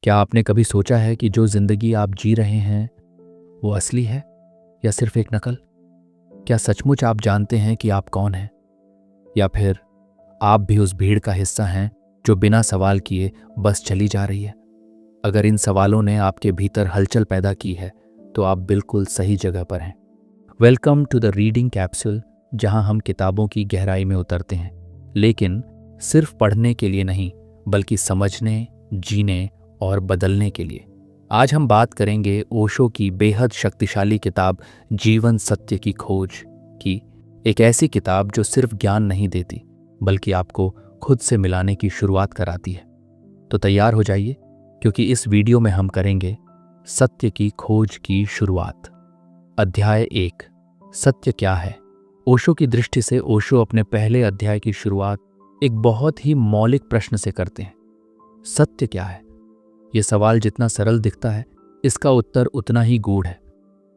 क्या आपने कभी सोचा है कि जो जिंदगी आप जी रहे हैं वो असली है या सिर्फ एक नकल? क्या सचमुच आप जानते हैं कि आप कौन हैं, या फिर आप भी उस भीड़ का हिस्सा हैं जो बिना सवाल किए बस चली जा रही है? अगर इन सवालों ने आपके भीतर हलचल पैदा की है तो आप बिल्कुल सही जगह पर हैं। Welcome to the reading capsule, जहां हम किताबों की गहराई में उतरते हैं, लेकिन सिर्फ पढ़ने के लिए नहीं, बल्कि समझने, जीने और बदलने के लिए। आज हम बात करेंगे ओशो की बेहद शक्तिशाली किताब जीवन सत्य की खोज की, एक ऐसी किताब जो सिर्फ ज्ञान नहीं देती बल्कि आपको खुद से मिलाने की शुरुआत कराती है। तो तैयार हो जाइए, क्योंकि इस वीडियो में हम करेंगे सत्य की खोज की शुरुआत। अध्याय 1, सत्य क्या है? ओशो की दृष्टि से ओशो अपने पहले अध्याय की शुरुआत एक बहुत ही मौलिक प्रश्न से करते हैं। सत्य क्या है? यह सवाल जितना सरल दिखता है, इसका उत्तर उतना ही गूढ़ है।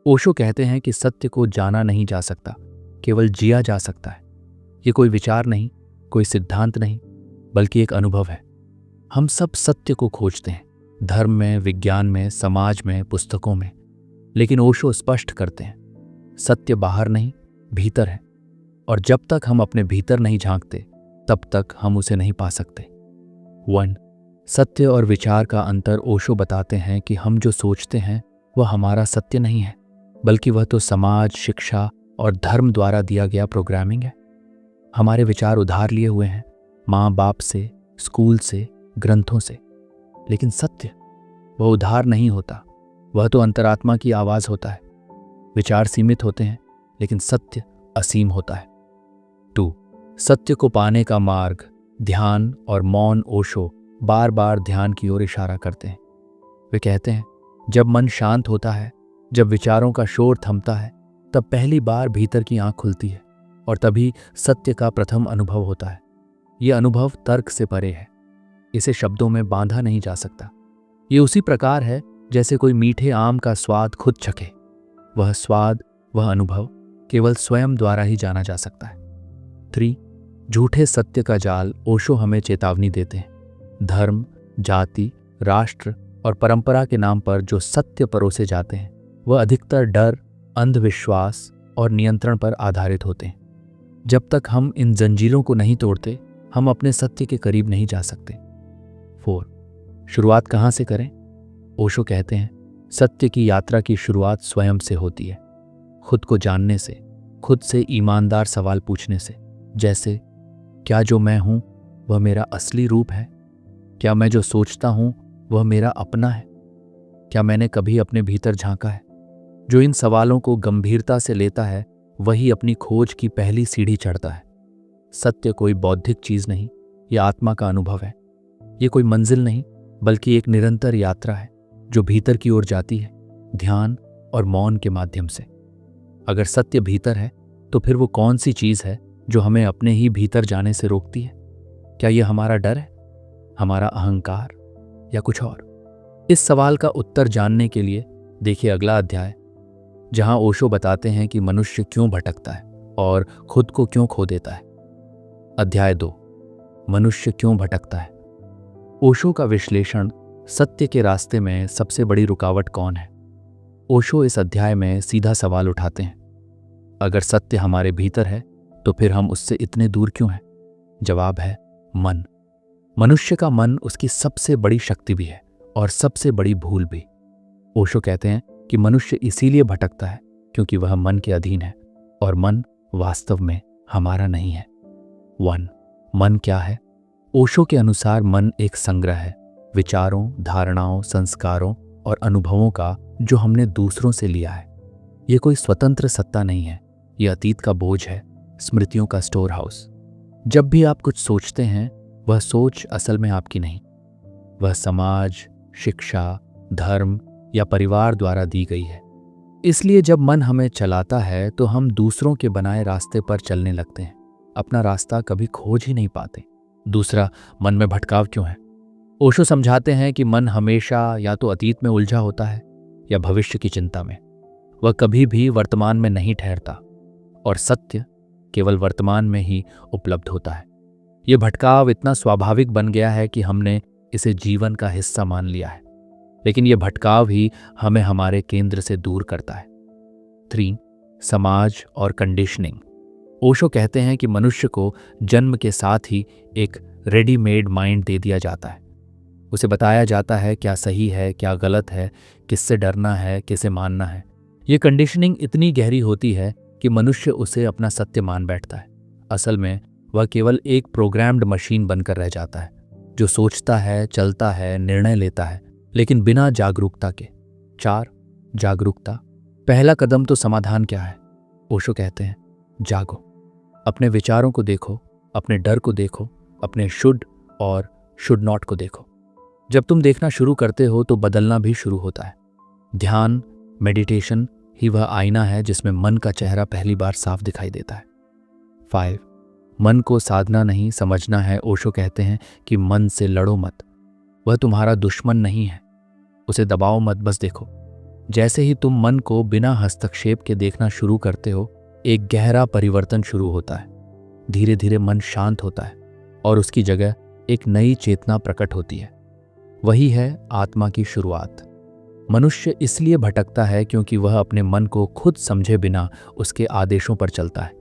ओशो कहते हैं कि सत्य को जाना नहीं जा सकता, केवल जिया जा सकता है। ये कोई विचार नहीं, कोई सिद्धांत नहीं, बल्कि एक अनुभव है। हम सब सत्य को खोजते हैं, धर्म में, विज्ञान में, समाज में, पुस्तकों में, लेकिन ओशो स्पष्ट करते हैं सत्य बाहर नहीं, भीतर है। और जब तक हम अपने भीतर नहीं झांकते, तब तक हम उसे नहीं पा सकते। 1. सत्य और विचार का अंतर। ओशो बताते हैं कि हम जो सोचते हैं वह हमारा सत्य नहीं है, बल्कि वह तो समाज, शिक्षा और धर्म द्वारा दिया गया प्रोग्रामिंग है। हमारे विचार उधार लिए हुए हैं, माँ बाप से, स्कूल से, ग्रंथों से। लेकिन सत्य वह उधार नहीं होता, वह तो अंतरात्मा की आवाज होता है। विचार सीमित होते हैं, लेकिन सत्य असीम होता है। 2. सत्य को पाने का मार्ग, ध्यान और मौन। ओशो बार बार ध्यान की ओर इशारा करते हैं। वे कहते हैं, जब मन शांत होता है, जब विचारों का शोर थमता है, तब पहली बार भीतर की आंख खुलती है, और तभी सत्य का प्रथम अनुभव होता है। यह अनुभव तर्क से परे है, इसे शब्दों में बांधा नहीं जा सकता। ये उसी प्रकार है जैसे कोई मीठे आम का स्वाद खुद चखे। वह स्वाद, वह अनुभव केवल स्वयं द्वारा ही जाना जा सकता है। 3. झूठे सत्य का जाल। ओशो हमें चेतावनी देते हैं। धर्म, जाति, राष्ट्र और परंपरा के नाम पर जो सत्य परोसे जाते हैं, वह अधिकतर डर, अंधविश्वास और नियंत्रण पर आधारित होते हैं। जब तक हम इन जंजीरों को नहीं तोड़ते, हम अपने सत्य के करीब नहीं जा सकते। 4. शुरुआत कहाँ से करें? ओशो कहते हैं, सत्य की यात्रा की शुरुआत स्वयं से होती है। खुद को जानने से, खुद से ईमानदार सवाल पूछने से, जैसे क्या जो मैं हूं वह मेरा असली रूप है? क्या मैं जो सोचता हूं वह मेरा अपना है? क्या मैंने कभी अपने भीतर झांका है? जो इन सवालों को गंभीरता से लेता है, वही अपनी खोज की पहली सीढ़ी चढ़ता है। सत्य कोई बौद्धिक चीज नहीं, यह आत्मा का अनुभव है। ये कोई मंजिल नहीं, बल्कि एक निरंतर यात्रा है जो भीतर की ओर जाती है, ध्यान और मौन के माध्यम से। अगर सत्य भीतर है, तो फिर वो कौन सी चीज है जो हमें अपने ही भीतर जाने से रोकती है? क्या यह हमारा डर है, हमारा अहंकार, या कुछ और? इस सवाल का उत्तर जानने के लिए देखिए अगला अध्याय, जहां ओशो बताते हैं कि मनुष्य क्यों भटकता है और खुद को क्यों खो देता है। अध्याय 2, मनुष्य क्यों भटकता है। ओशो का विश्लेषण, सत्य के रास्ते में सबसे बड़ी रुकावट कौन है? ओशो इस अध्याय में सीधा सवाल उठाते हैं, अगर सत्य हमारे भीतर है तो फिर हम उससे इतने दूर क्यों हैं? जवाब है मन। मनुष्य का मन उसकी सबसे बड़ी शक्ति भी है और सबसे बड़ी भूल भी। ओशो कहते हैं कि मनुष्य इसीलिए भटकता है क्योंकि वह मन के अधीन है, और मन वास्तव में हमारा नहीं है। 1. मन क्या है? ओशो के अनुसार मन एक संग्रह है, विचारों, धारणाओं, संस्कारों और अनुभवों का, जो हमने दूसरों से लिया है। यह कोई स्वतंत्र सत्ता नहीं है, यह अतीत का बोझ है, स्मृतियों का स्टोर हाउस। जब भी आप कुछ सोचते हैं, वह सोच असल में आपकी नहीं, वह समाज, शिक्षा, धर्म या परिवार द्वारा दी गई है। इसलिए जब मन हमें चलाता है तो हम दूसरों के बनाए रास्ते पर चलने लगते हैं, अपना रास्ता कभी खोज ही नहीं पाते। दूसरा, मन में भटकाव क्यों है? ओशो समझाते हैं कि मन हमेशा या तो अतीत में उलझा होता है या भविष्य की चिंता में। वह कभी भी वर्तमान में नहीं ठहरता, और सत्य केवल वर्तमान में ही उपलब्ध होता है। यह भटकाव इतना स्वाभाविक बन गया है कि हमने इसे जीवन का हिस्सा मान लिया है। लेकिन यह भटकाव ही हमें हमारे केंद्र से दूर करता है। 3. समाज और कंडीशनिंग। ओशो कहते हैं कि मनुष्य को जन्म के साथ ही एक रेडीमेड माइंड दे दिया जाता है। उसे बताया जाता है क्या सही है, क्या गलत है, किससे डरना है, किसे मानना है। ये कंडीशनिंग इतनी गहरी होती है कि मनुष्य उसे अपना सत्य मान बैठता है। असल में वह केवल एक प्रोग्राम्ड मशीन बनकर रह जाता है जो सोचता है, चलता है, निर्णय लेता है, लेकिन बिना जागरूकता के। 4. जागरूकता। पहला कदम तो समाधान क्या है? ओशो कहते हैं जागो। अपने विचारों को देखो, अपने डर को देखो, अपने शुड और शुड नॉट को देखो। जब तुम देखना शुरू करते हो तो बदलना भी शुरू होता है। ध्यान, मेडिटेशन ही वह आईना है जिसमें मन का चेहरा पहली बार साफ दिखाई देता है। 5. मन को साधना नहीं, समझना है। ओशो कहते हैं कि मन से लड़ो मत, वह तुम्हारा दुश्मन नहीं है। उसे दबाओ मत, बस देखो। जैसे ही तुम मन को बिना हस्तक्षेप के देखना शुरू करते हो, एक गहरा परिवर्तन शुरू होता है। धीरे धीरे मन शांत होता है और उसकी जगह एक नई चेतना प्रकट होती है। वही है आत्मा की शुरुआत। मनुष्य इसलिए भटकता है क्योंकि वह अपने मन को खुद समझे बिना उसके आदेशों पर चलता है।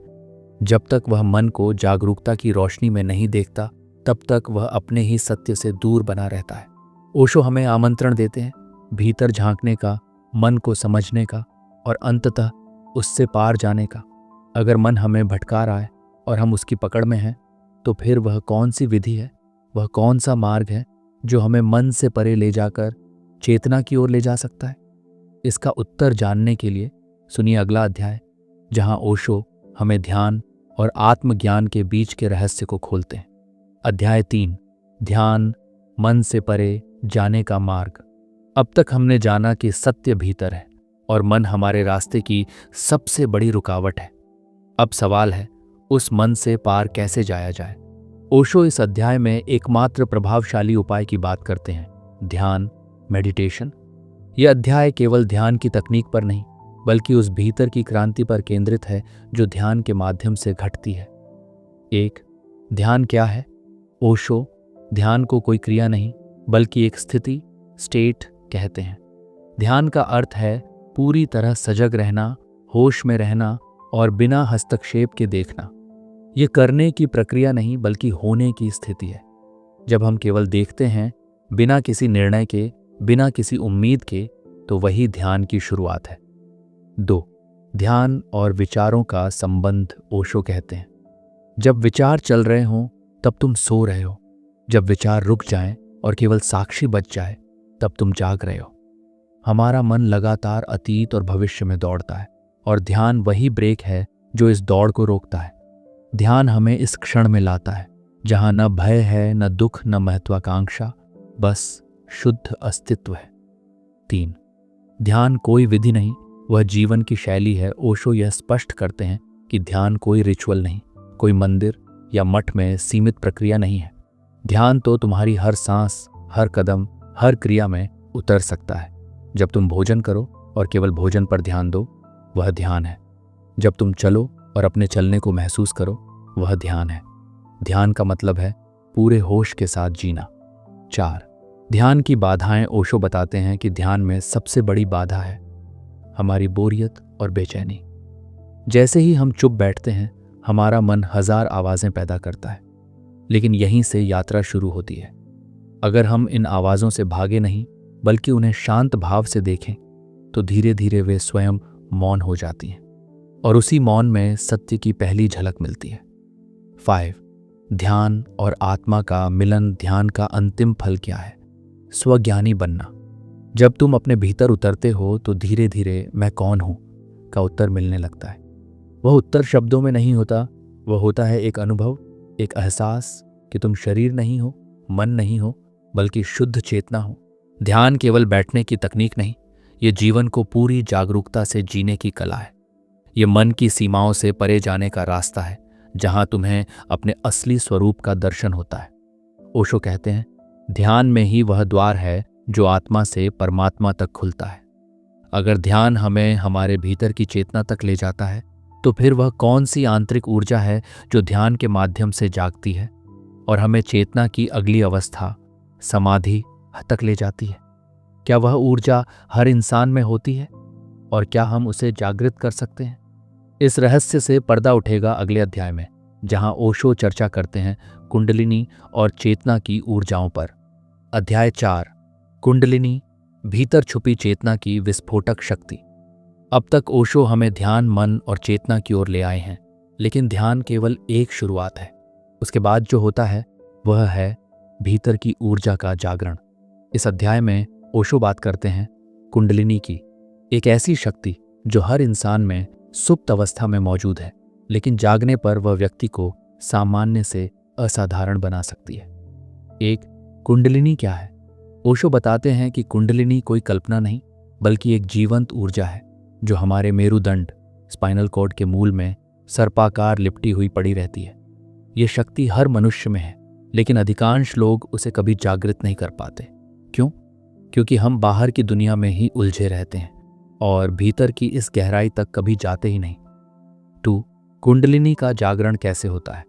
जब तक वह मन को जागरूकता की रोशनी में नहीं देखता, तब तक वह अपने ही सत्य से दूर बना रहता है। ओशो हमें आमंत्रण देते हैं भीतर झांकने का, मन को समझने का और अंततः उससे पार जाने का। अगर मन हमें भटका रहा है और हम उसकी पकड़ में हैं, तो फिर वह कौन सी विधि है, वह कौन सा मार्ग है जो हमें मन से परे ले जाकर चेतना की ओर ले जा सकता है? इसका उत्तर जानने के लिए सुनिए अगला अध्याय, जहां ओशो हमें ध्यान और आत्मज्ञान के बीच के रहस्य को खोलते हैं। अध्याय 3, ध्यान, मन से परे जाने का मार्ग। अब तक हमने जाना कि सत्य भीतर है और मन हमारे रास्ते की सबसे बड़ी रुकावट है। अब सवाल है, उस मन से पार कैसे जाया जाए? ओशो इस अध्याय में एकमात्र प्रभावशाली उपाय की बात करते हैं, ध्यान, मेडिटेशन। यह अध्याय केवल ध्यान की तकनीक पर नहीं, बल्कि उस भीतर की क्रांति पर केंद्रित है जो ध्यान के माध्यम से घटती है। 1. ध्यान क्या है? ओशो ध्यान को कोई क्रिया नहीं, बल्कि एक स्थिति, स्टेट कहते हैं। ध्यान का अर्थ है पूरी तरह सजग रहना, होश में रहना और बिना हस्तक्षेप के देखना। ये करने की प्रक्रिया नहीं, बल्कि होने की स्थिति है। जब हम केवल देखते हैं, बिना किसी निर्णय के, बिना किसी उम्मीद के, तो वही ध्यान की शुरुआत है। 2. ध्यान और विचारों का संबंध। ओशो कहते हैं जब विचार चल रहे हों तब तुम सो रहे हो, जब विचार रुक जाएं और केवल साक्षी बच जाए तब तुम जाग रहे हो। हमारा मन लगातार अतीत और भविष्य में दौड़ता है और ध्यान वही ब्रेक है जो इस दौड़ को रोकता है। ध्यान हमें इस क्षण में लाता है जहां न भय है, न दुख, न महत्वाकांक्षा, बस शुद्ध अस्तित्व है। 3. ध्यान कोई विधि नहीं, वह जीवन की शैली है। ओशो यह स्पष्ट करते हैं कि ध्यान कोई रिचुअल नहीं, कोई मंदिर या मठ में सीमित प्रक्रिया नहीं है। ध्यान तो तुम्हारी हर सांस, हर कदम, हर क्रिया में उतर सकता है। जब तुम भोजन करो और केवल भोजन पर ध्यान दो, वह ध्यान है। जब तुम चलो और अपने चलने को महसूस करो, वह ध्यान है। ध्यान का मतलब है पूरे होश के साथ जीना। 4. ध्यान की बाधाएं। ओशो बताते हैं कि ध्यान में सबसे बड़ी बाधा है हमारी बोरियत और बेचैनी। जैसे ही हम चुप बैठते हैं, हमारा मन 1000 आवाजें पैदा करता है, लेकिन यहीं से यात्रा शुरू होती है। अगर हम इन आवाज़ों से भागे नहीं, बल्कि उन्हें शांत भाव से देखें, तो धीरे धीरे वे स्वयं मौन हो जाती हैं और उसी मौन में सत्य की पहली झलक मिलती है। 5. ध्यान और आत्मा का मिलन। ध्यान का अंतिम फल क्या है? स्वज्ञानी बनना। जब तुम अपने भीतर उतरते हो तो धीरे धीरे मैं कौन हूं का उत्तर मिलने लगता है। वह उत्तर शब्दों में नहीं होता, वह होता है एक अनुभव, एक एहसास कि तुम शरीर नहीं हो, मन नहीं हो, बल्कि शुद्ध चेतना हो। ध्यान केवल बैठने की तकनीक नहीं, ये जीवन को पूरी जागरूकता से जीने की कला है। ये मन की सीमाओं से परे जाने का रास्ता है, जहां तुम्हें अपने असली स्वरूप का दर्शन होता है। ओशो कहते हैं ध्यान में ही वह द्वार है जो आत्मा से परमात्मा तक खुलता है। अगर ध्यान हमें हमारे भीतर की चेतना तक ले जाता है, तो फिर वह कौन सी आंतरिक ऊर्जा है जो ध्यान के माध्यम से जागती है और हमें चेतना की अगली अवस्था, समाधि तक ले जाती है? क्या वह ऊर्जा हर इंसान में होती है और क्या हम उसे जागृत कर सकते हैं? इस रहस्य से पर्दा उठेगा अगले अध्याय में, जहां ओशो चर्चा करते हैं कुंडलिनी और चेतना की ऊर्जाओं पर। अध्याय 4, कुंडलिनी, भीतर छुपी चेतना की विस्फोटक शक्ति। अब तक ओशो हमें ध्यान, मन और चेतना की ओर ले आए हैं, लेकिन ध्यान केवल एक शुरुआत है। उसके बाद जो होता है वह है भीतर की ऊर्जा का जागरण। इस अध्याय में ओशो बात करते हैं कुंडलिनी की, एक ऐसी शक्ति जो हर इंसान में सुप्त अवस्था में मौजूद है, लेकिन जागने पर वह व्यक्ति को सामान्य से असाधारण बना सकती है। एक, कुंडलिनी क्या है? ओशो बताते हैं कि कुंडलिनी कोई कल्पना नहीं, बल्कि एक जीवंत ऊर्जा है जो हमारे मेरुदंड, स्पाइनल कॉर्ड के मूल में सर्पाकार लिपटी हुई पड़ी रहती है। ये शक्ति हर मनुष्य में है, लेकिन अधिकांश लोग उसे कभी जागृत नहीं कर पाते। क्यों? क्योंकि हम बाहर की दुनिया में ही उलझे रहते हैं और भीतर की इस गहराई तक कभी जाते ही नहीं। 2, कुंडलिनी का जागरण कैसे होता है?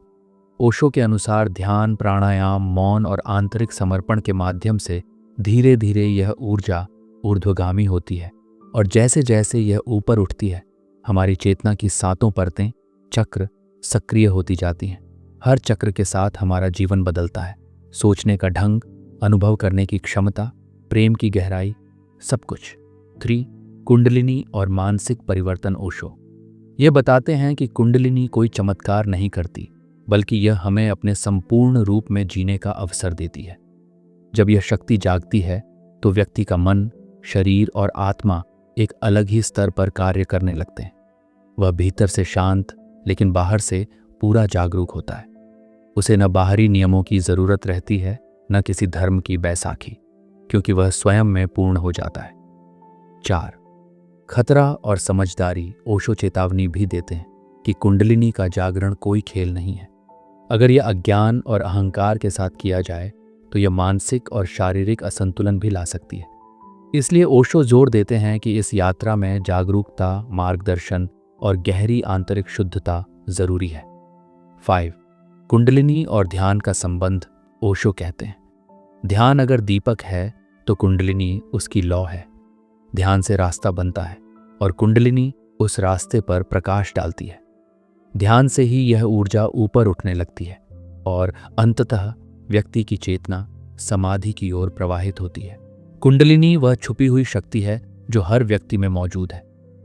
ओशो के अनुसार ध्यान, प्राणायाम, मौन और आंतरिक समर्पण के माध्यम से धीरे धीरे यह ऊर्जा ऊर्ध्वगामी होती है, और जैसे जैसे यह ऊपर उठती है, हमारी चेतना की 7 परतें, चक्र सक्रिय होती जाती हैं। हर चक्र के साथ हमारा जीवन बदलता है, सोचने का ढंग, अनुभव करने की क्षमता, प्रेम की गहराई, सब कुछ। 3, कुंडलिनी और मानसिक परिवर्तन। ओशो ये बताते हैं कि कुंडलिनी कोई चमत्कार नहीं करती, बल्कि यह हमें अपने संपूर्ण रूप में जीने का अवसर देती है। जब यह शक्ति जागती है तो व्यक्ति का मन, शरीर और आत्मा एक अलग ही स्तर पर कार्य करने लगते हैं। वह भीतर से शांत, लेकिन बाहर से पूरा जागरूक होता है। उसे न बाहरी नियमों की जरूरत रहती है, न किसी धर्म की बैसाखी, क्योंकि वह स्वयं में पूर्ण हो जाता है। 4, खतरा और समझदारी। ओशो चेतावनी भी देते हैं कि कुंडलिनी का जागरण कोई खेल नहीं है। अगर यह अज्ञान और अहंकार के साथ किया जाए तो यह मानसिक और शारीरिक असंतुलन भी ला सकती है। इसलिए ओशो जोर देते हैं कि इस यात्रा में जागरूकता, मार्गदर्शन और गहरी आंतरिक शुद्धता जरूरी है। 5, कुंडलिनी और ध्यान का संबंध। ओशो कहते हैं, ध्यान अगर दीपक है तो कुंडलिनी उसकी लौ है। ध्यान से रास्ता बनता है और कुंडलिनी उस रास्ते पर प्रकाश डालती है। ध्यान से ही यह ऊर्जा ऊपर उठने लगती है और अंततः व्यक्ति की चेतना समाधि की ओर प्रवाहित होती है। कुंडलिनी वह छुपी हुई शक्ति है जो हर व्यक्ति में मौजूद है,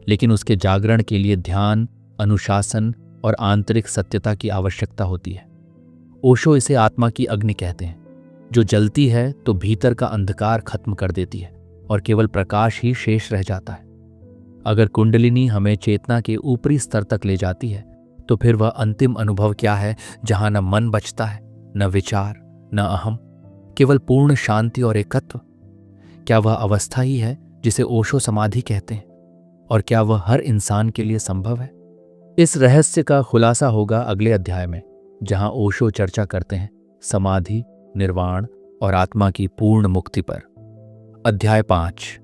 लेकिन उसके जागरण के लिए ध्यान, अनुशासन और आंतरिक सत्यता की आवश्यकता होती है। ओशो इसे आत्मा की अग्नि कहते हैं, जो जलती है तो भीतर का अंधकार खत्म कर देती है और केवल प्रकाश ही शेष रह जाता है। अगर कुंडलिनी हमें चेतना के ऊपरी स्तर तक ले जाती है तो फिर वह अंतिम अनुभव क्या है, जहां न मन बचता है, न विचार, न अहम, केवल पूर्ण शांति और एकत्व। क्या वह अवस्था ही है जिसे ओशो समाधि कहते हैं, और क्या वह हर इंसान के लिए संभव है? इस रहस्य का खुलासा होगा अगले अध्याय में, जहां ओशो चर्चा करते हैं समाधि, निर्वाण और आत्मा की पूर्ण मुक्ति पर। अध्याय 5,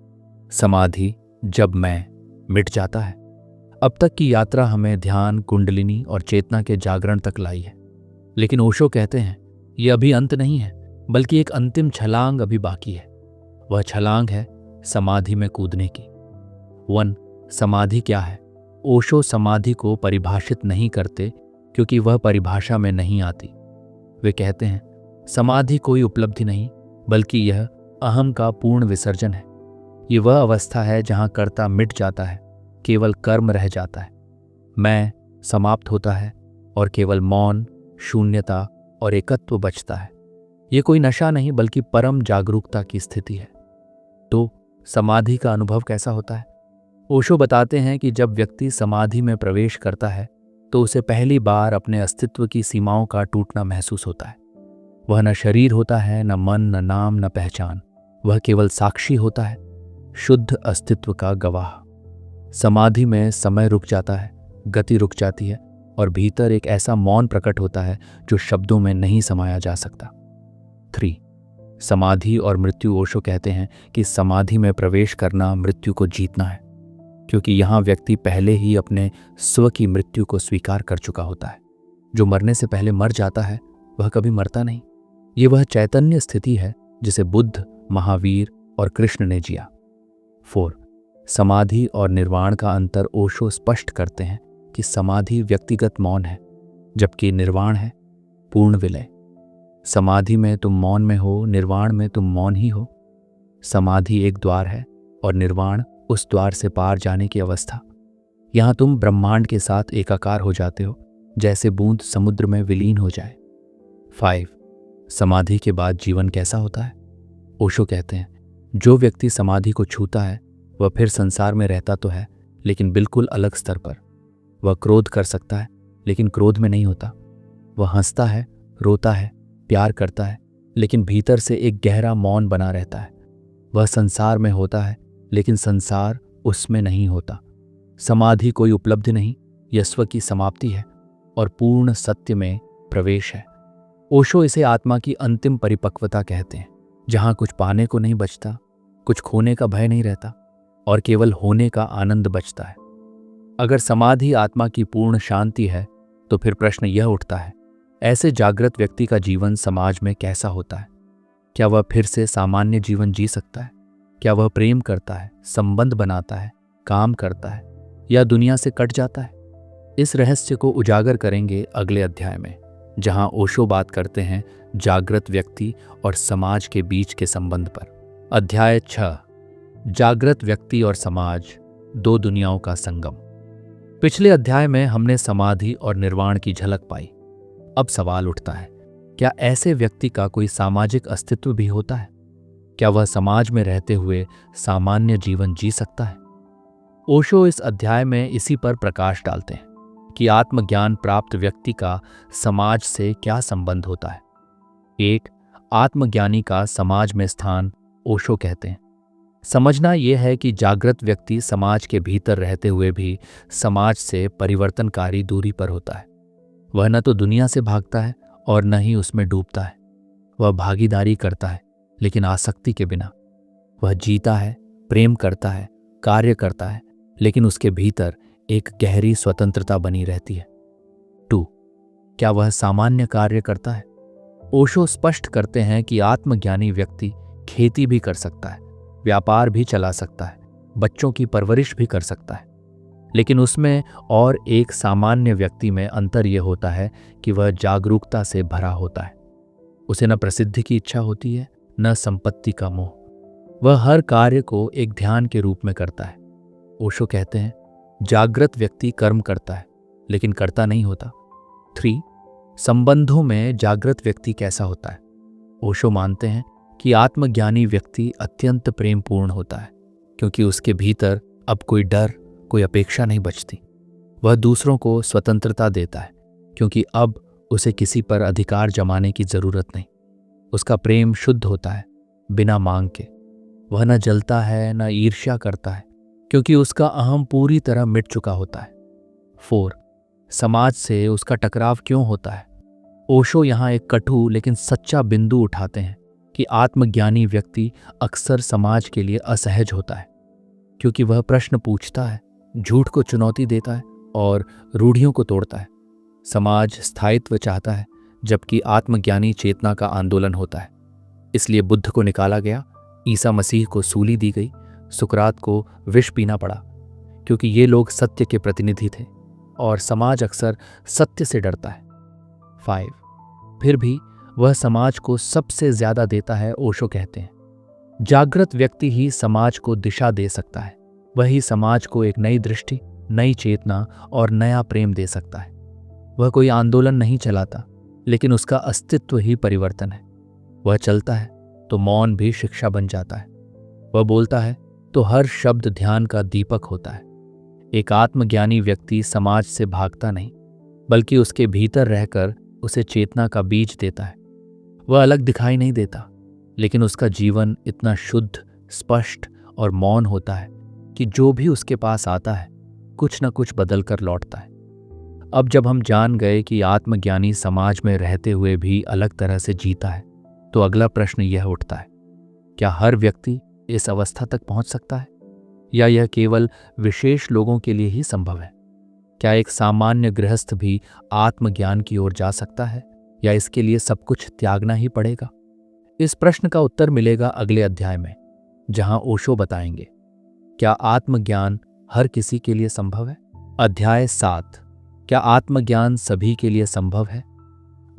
समाधि, जब मैं मिट जाता है। अब तक की यात्रा हमें ध्यान, कुंडलिनी और चेतना के जागरण तक लाई है, लेकिन ओशो कहते हैं यह अभी अंत नहीं है, बल्कि एक अंतिम छलांग अभी बाकी है। वह छलांग है समाधि में कूदने की। 1, समाधि क्या है? ओशो समाधि को परिभाषित नहीं करते क्योंकि वह परिभाषा में नहीं आती। वे कहते हैं समाधि कोई उपलब्धि नहीं, बल्कि यह अहम का पूर्ण विसर्जन है। ये वह अवस्था है जहां कर्ता मिट जाता है, केवल कर्म रह जाता है, मैं समाप्त होता है और केवल मौन, शून्यता और एकत्व बचता है। ये कोई नशा नहीं, बल्कि परम जागरूकता की स्थिति है। तो समाधि का अनुभव कैसा होता है? ओशो बताते हैं कि जब व्यक्ति समाधि में प्रवेश करता है तो उसे पहली बार अपने अस्तित्व की सीमाओं का टूटना महसूस होता है। वह न शरीर होता है, न मन, न नाम, न पहचान। वह केवल साक्षी होता है, शुद्ध अस्तित्व का गवाह। समाधि में समय रुक जाता है, गति रुक जाती है और भीतर एक ऐसा मौन प्रकट होता है जो शब्दों में नहीं समाया जा सकता। 3, समाधि और मृत्यु। ओशो कहते हैं कि समाधि में प्रवेश करना मृत्यु को जीतना है, क्योंकि यहाँ व्यक्ति पहले ही अपने स्व की मृत्यु को स्वीकार कर चुका होता है। जो मरने से पहले मर जाता है वह कभी मरता नहीं। ये वह चैतन्य स्थिति है जिसे बुद्ध, महावीर और कृष्ण ने जिया। 4. समाधि और निर्वाण का अंतर ओशो स्पष्ट करते हैं कि समाधि व्यक्तिगत मौन है, जबकि निर्वाण है पूर्ण विलय। समाधि में तुम मौन में हो, निर्वाण में तुम मौन ही हो। समाधि एक द्वार है और निर्वाण उस द्वार से पार जाने की अवस्था। यहाँ तुम ब्रह्मांड के साथ एकाकार हो जाते हो, जैसे बूंद समुद्र में विलीन हो जाए। 5. समाधि के बाद जीवन कैसा होता है? ओशो कहते हैं, जो व्यक्ति समाधि को छूता है वह फिर संसार में रहता तो है, लेकिन बिल्कुल अलग स्तर पर। वह क्रोध कर सकता है, लेकिन क्रोध में नहीं होता। वह हंसता है, रोता है, प्यार करता है, लेकिन भीतर से एक गहरा मौन बना रहता है। वह संसार में होता है, लेकिन संसार उसमें नहीं होता। समाधि कोई उपलब्धि नहीं, यह स्व की समाप्ति है और पूर्ण सत्य में प्रवेश है। ओशो इसे आत्मा की अंतिम परिपक्वता कहते हैं, जहां कुछ पाने को नहीं बचता, कुछ खोने का भय नहीं रहता और केवल होने का आनंद बचता है। अगर समाधि आत्मा की पूर्ण शांति है, तो फिर प्रश्न यह उठता है, ऐसे जागृत व्यक्ति का जीवन समाज में कैसा होता है? क्या वह फिर से सामान्य जीवन जी सकता है? क्या वह प्रेम करता है, संबंध बनाता है, काम करता है, या दुनिया से कट जाता है? इस रहस्य को उजागर करेंगे अगले अध्याय में, जहां ओशो बात करते हैं जागृत व्यक्ति और समाज के बीच के संबंध पर। अध्याय 6, जागृत व्यक्ति और समाज, दो दुनियाओं का संगम। पिछले अध्याय में हमने समाधि और निर्वाण की झलक पाई। अब सवाल उठता है, क्या ऐसे व्यक्ति का कोई सामाजिक अस्तित्व भी होता है? क्या वह समाज में रहते हुए सामान्य जीवन जी सकता है? ओशो इस अध्याय में इसी पर प्रकाश डालते हैं कि आत्मज्ञान प्राप्त व्यक्ति का समाज से क्या संबंध होता है। 1. आत्मज्ञानी का समाज में स्थान। ओशो कहते हैं, समझना यह है कि जागृत व्यक्ति समाज के भीतर रहते हुए भी समाज से परिवर्तनकारी दूरी पर होता है। वह न तो दुनिया से भागता है और न ही उसमें डूबता है। वह भागीदारी करता है, लेकिन आसक्ति के बिना। वह जीता है, प्रेम करता है, कार्य करता है, लेकिन उसके भीतर एक गहरी स्वतंत्रता बनी रहती है। 2. क्या वह सामान्य कार्य करता है? ओशो स्पष्ट करते हैं कि आत्मज्ञानी व्यक्ति खेती भी कर सकता है, व्यापार भी चला सकता है, बच्चों की परवरिश भी कर सकता है, लेकिन उसमें और एक सामान्य व्यक्ति में अंतर यह होता है कि वह जागरूकता से भरा होता है। उसे न प्रसिद्धि की इच्छा होती है, न संपत्ति का मोह। वह हर कार्य को एक ध्यान के रूप में करता है। ओशो कहते हैं, जागृत व्यक्ति कर्म करता है, लेकिन करता नहीं होता। 3. संबंधों में जागृत व्यक्ति कैसा होता है? ओशो मानते हैं कि आत्मज्ञानी व्यक्ति अत्यंत प्रेमपूर्ण होता है, क्योंकि उसके भीतर अब कोई डर, कोई अपेक्षा नहीं बचती। वह दूसरों को स्वतंत्रता देता है, क्योंकि अब उसे किसी पर अधिकार जमाने की जरूरत नहीं। उसका प्रेम शुद्ध होता है, बिना मांग के। वह न जलता है, न ईर्ष्या करता है, क्योंकि उसका अहम पूरी तरह मिट चुका होता है। 4. समाज से उसका टकराव क्यों होता है? ओशो यहाँ एक कटु लेकिन सच्चा बिंदु उठाते हैं कि आत्मज्ञानी व्यक्ति अक्सर समाज के लिए असहज होता है, क्योंकि वह प्रश्न पूछता है, झूठ को चुनौती देता है और रूढ़ियों को तोड़ता है। समाज स्थायित्व चाहता है, जबकि आत्मज्ञानी चेतना का आंदोलन होता है। इसलिए बुद्ध को निकाला गया, ईसा मसीह को सूली दी गई, सुकरात को विष पीना पड़ा, क्योंकि ये लोग सत्य के प्रतिनिधि थे और समाज अक्सर सत्य से डरता है। 5. फिर भी वह समाज को सबसे ज्यादा देता है। ओशो कहते हैं, जागृत व्यक्ति ही समाज को दिशा दे सकता है। वही समाज को एक नई दृष्टि, नई चेतना और नया प्रेम दे सकता है। वह कोई आंदोलन नहीं चलाता, लेकिन उसका अस्तित्व ही परिवर्तन है। वह चलता है तो मौन भी शिक्षा बन जाता है। वह बोलता है तो हर शब्द ध्यान का दीपक होता है। एक आत्मज्ञानी व्यक्ति समाज से भागता नहीं, बल्कि उसके भीतर रहकर उसे चेतना का बीज देता है। वह अलग दिखाई नहीं देता, लेकिन उसका जीवन इतना शुद्ध, स्पष्ट और मौन होता है कि जो भी उसके पास आता है कुछ न कुछ बदल कर लौटता है। अब जब हम जान गए कि आत्मज्ञानी समाज में रहते हुए भी अलग तरह से जीता है, तो अगला प्रश्न यह उठता है, क्या हर व्यक्ति इस अवस्था तक पहुंच सकता है, या यह केवल विशेष लोगों के लिए ही संभव है? क्या एक सामान्य गृहस्थ भी आत्मज्ञान की ओर जा सकता है, या इसके लिए सब कुछ त्यागना ही पड़ेगा? इस प्रश्न का उत्तर मिलेगा अगले अध्याय में, जहां ओशो बताएंगे, क्या आत्मज्ञान हर किसी के लिए संभव है? अध्याय 7, क्या आत्मज्ञान सभी के लिए संभव है?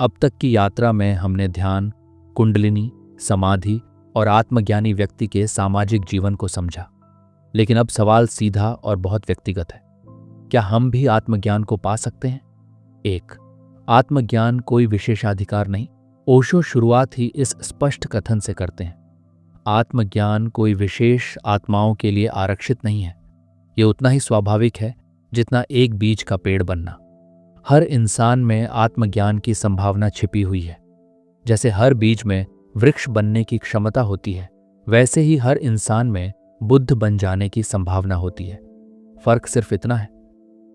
अब तक की यात्रा में हमने ध्यान, कुंडलिनी, समाधि और आत्मज्ञानी व्यक्ति के सामाजिक जीवन को समझा। लेकिन अब सवाल सीधा और बहुत व्यक्तिगत है। क्या हम भी आत्मज्ञान को पा सकते हैं? 1, आत्मज्ञान कोई विशेषाधिकार नहीं। ओशो शुरुआत ही इस स्पष्ट कथन से करते हैं, आत्मज्ञान कोई विशेष आत्माओं के लिए आरक्षित नहीं है। यह उतना ही स्वाभाविक है जितना एक बीज का पेड़ बनना। हर इंसान में आत्मज्ञान की संभावना छिपी हुई है। जैसे हर बीज में वृक्ष बनने की क्षमता होती है, वैसे ही हर इंसान में बुद्ध बन जाने की संभावना होती है। फर्क सिर्फ इतना है,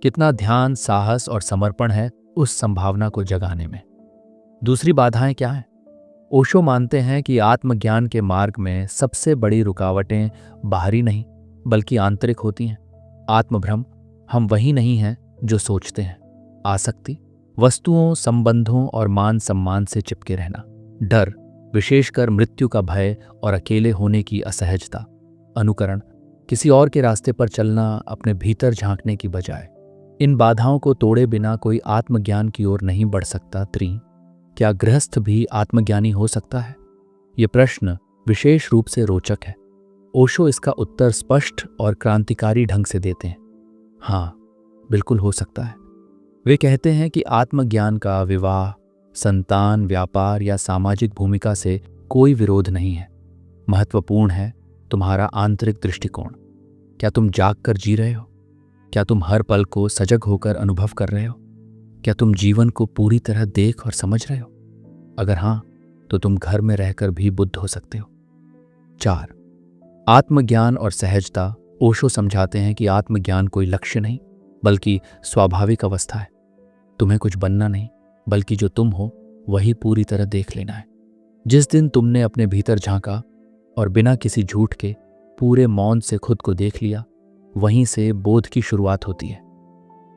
कितना ध्यान, साहस और समर्पण है उस संभावना को जगाने में। दूसरी बाधाएं क्या हैं? ओशो मानते हैं कि आत्मज्ञान के मार्ग में सबसे बड़ी रुकावटें बाहरी नहीं बल्कि आंतरिक होती हैं। आत्मभ्रम, हम वही नहीं हैं जो सोचते हैं। आसक्ति, वस्तुओं, संबंधों और मान सम्मान से चिपके रहना। डर, विशेषकर मृत्यु का भय और अकेले होने की असहजता। अनुकरण, किसी और के रास्ते पर चलना, अपने भीतर झांकने की बजाय। इन बाधाओं को तोड़े बिना कोई आत्मज्ञान की ओर नहीं बढ़ सकता। 3, क्या गृहस्थ भी आत्मज्ञानी हो सकता है? ये प्रश्न विशेष रूप से रोचक है। ओशो इसका उत्तर स्पष्ट और क्रांतिकारी ढंग से देते हैं। हाँ, बिल्कुल हो सकता है। वे कहते हैं कि आत्मज्ञान का विवाह, संतान, व्यापार या सामाजिक भूमिका से कोई विरोध नहीं है। महत्वपूर्ण है तुम्हारा आंतरिक दृष्टिकोण। क्या तुम जाग कर जी रहे हो? क्या तुम हर पल को सजग होकर अनुभव कर रहे हो? क्या तुम जीवन को पूरी तरह देख और समझ रहे हो? अगर हाँ, तो तुम घर में रहकर भी बुद्ध हो सकते हो। 4, आत्मज्ञान और सहजता। ओशो समझाते हैं कि आत्मज्ञान कोई लक्ष्य नहीं बल्कि स्वाभाविक अवस्था है। तुम्हें कुछ बनना नहीं, बल्कि जो तुम हो वही पूरी तरह देख लेना है। जिस दिन तुमने अपने भीतर झांका और बिना किसी झूठ के पूरे मौन से खुद को देख लिया, वहीं से बोध की शुरुआत होती है।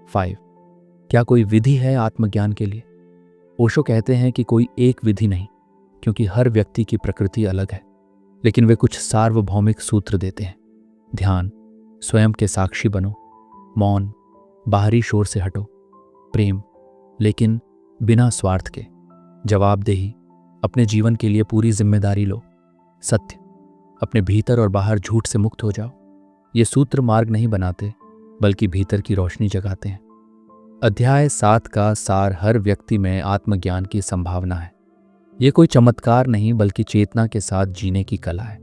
5, क्या कोई विधि है आत्मज्ञान के लिए? ओशो कहते हैं कि कोई एक विधि नहीं, क्योंकि हर व्यक्ति की प्रकृति अलग है। लेकिन वे कुछ सार्वभौमिक सूत्र देते हैं। ध्यान, स्वयं के साक्षी बनो। मौन, बाहरी शोर से हटो। प्रेम, लेकिन बिना स्वार्थ के। जवाबदेही, अपने जीवन के लिए पूरी जिम्मेदारी लो। सत्य, अपने भीतर और बाहर झूठ से मुक्त हो जाओ। ये सूत्र मार्ग नहीं बनाते बल्कि भीतर की रोशनी जगाते हैं। अध्याय 7 का सार हर व्यक्ति में आत्मज्ञान की संभावना है। ये कोई चमत्कार नहीं बल्कि चेतना के साथ जीने की कला है।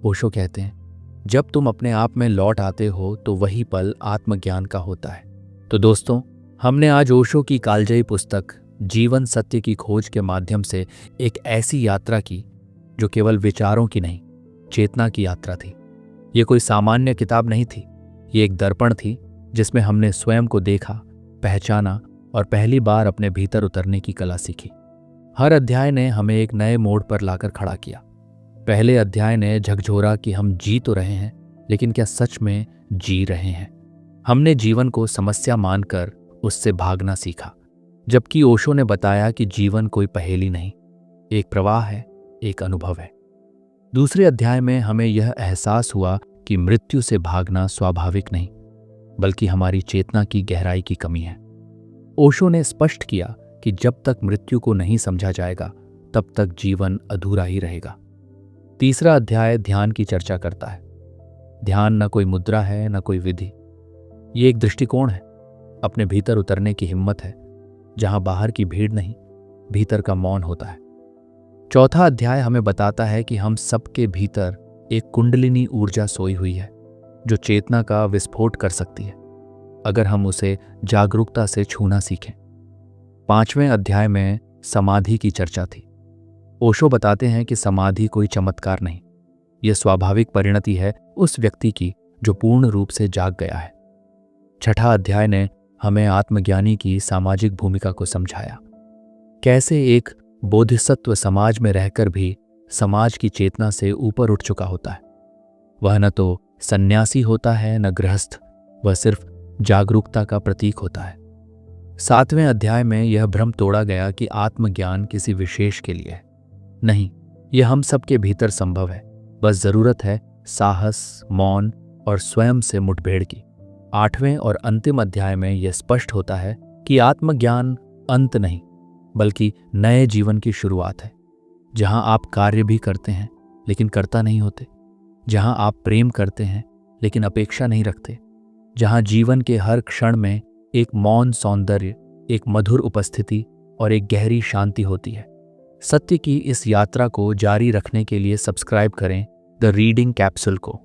ओशो कहते हैं, जब तुम अपने आप में लौट आते हो तो वही पल आत्मज्ञान का होता है। तो दोस्तों, हमने आज ओशो की कालजयी पुस्तक जीवन सत्य की खोज के माध्यम से एक ऐसी यात्रा की जो केवल विचारों की नहीं, चेतना की यात्रा थी। ये कोई सामान्य किताब नहीं थी, ये एक दर्पण थी जिसमें हमने स्वयं को देखा, पहचाना और पहली बार अपने भीतर उतरने की कला सीखी। हर अध्याय ने हमें एक नए मोड़ पर लाकर खड़ा किया। पहले अध्याय ने झकझोरा कि हम जी तो रहे हैं, लेकिन क्या सच में जी रहे हैं? हमने जीवन को समस्या मानकर उससे भागना सीखा, जबकि ओशो ने बताया कि जीवन कोई पहेली नहीं, एक प्रवाह है, एक अनुभव है। दूसरे अध्याय में हमें यह एहसास हुआ कि मृत्यु से भागना स्वाभाविक नहीं, बल्कि हमारी चेतना की गहराई की कमी है। ओशो ने स्पष्ट किया कि जब तक मृत्यु को नहीं समझा जाएगा, तब तक जीवन अधूरा ही रहेगा। तीसरा अध्याय ध्यान की चर्चा करता है। ध्यान न कोई मुद्रा है, न कोई विधि। ये एक दृष्टिकोण है, अपने भीतर उतरने की हिम्मत है, जहां बाहर की भीड़ नहीं, भीतर का मौन होता है। चौथा अध्याय हमें बताता है कि हम सबके भीतर एक कुंडलिनी ऊर्जा सोई हुई है, जो चेतना का विस्फोट कर सकती है, अगर हम उसे जागरूकता से छूना सीखें। पांचवें अध्याय में समाधि की चर्चा थी। ओशो बताते हैं कि समाधि कोई चमत्कार नहीं, यह स्वाभाविक परिणति है उस व्यक्ति की जो पूर्ण रूप से जाग गया है। छठा अध्याय ने हमें आत्मज्ञानी की सामाजिक भूमिका को समझाया, कैसे एक बोधिसत्व समाज में रहकर भी समाज की चेतना से ऊपर उठ चुका होता है। वह न तो सन्यासी होता है, न गृहस्थ, वह सिर्फ जागरूकता का प्रतीक होता है। सातवें अध्याय में यह भ्रम तोड़ा गया कि आत्मज्ञान किसी विशेष के लिए है। नहीं, यह हम सबके भीतर संभव है, बस जरूरत है साहस, मौन और स्वयं से मुठभेड़ की। 8वें और अंतिम अध्याय में यह स्पष्ट होता है कि आत्मज्ञान अंत नहीं, बल्कि नए जीवन की शुरुआत है, जहां आप कार्य भी करते हैं लेकिन कर्ता नहीं होते, जहां आप प्रेम करते हैं लेकिन अपेक्षा नहीं रखते, जहां जीवन के हर क्षण में एक मौन सौंदर्य, एक मधुर उपस्थिति और एक गहरी शांति होती है। सत्य की इस यात्रा को जारी रखने के लिए सब्सक्राइब करें द रीडिंग कैप्सूल को।